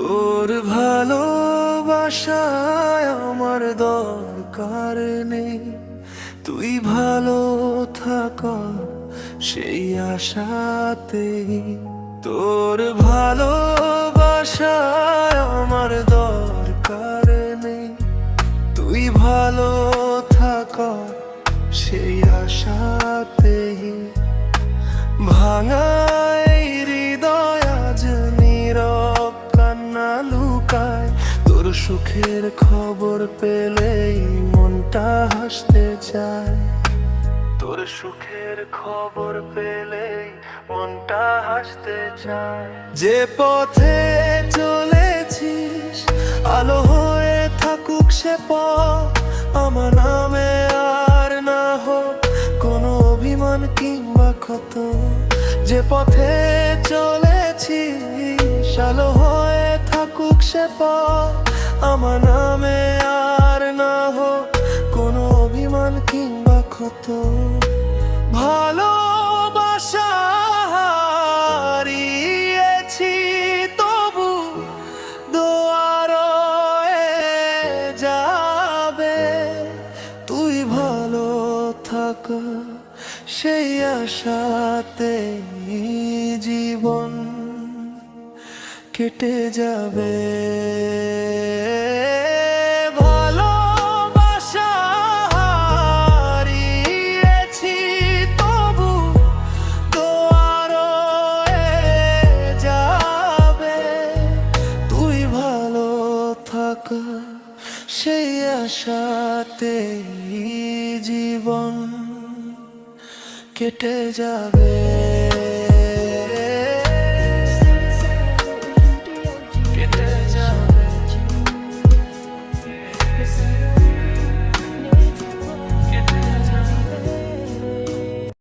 তোর ভালোবাসায় আমার দরকার নেই, তুই ভালো থাক সেই আশাতেই। তোর ভালোবাসায় আমার দরকার নেই, তুই ভালো থাক সেই আশাতেই। ভাঙা এই হৃদয় আজ নীরব কান্না লুকায়, তোর সুখের খবর পেলেই মনটা হাসতে চায়। তোর সুখের খবর পেলেই মনটা হাসতে চায়। যে পথে চলেছিস আলো হয়ে থাকুক সে পথ, আমার নামে আর না হোক কোনো অভিমান কিংবা ক্ষত। যে পথে চলেছিস আলো হয়ে থাকুক সে পথ, আমার নামে আর না হোক কোনো অভিমান কিংবা ক্ষত। ভালোবাসা হারিয়েছি তবু দোয়া রয়ে যাবে, তুই ভালো থাক সেই আশাতে জীবন কেটে যাবে। ভালোবাসা হারিয়েছি তবু দোয়া রয়ে যাবে, তুই ভালো থাক সেই আশাতে জীবন কেটে যাবে।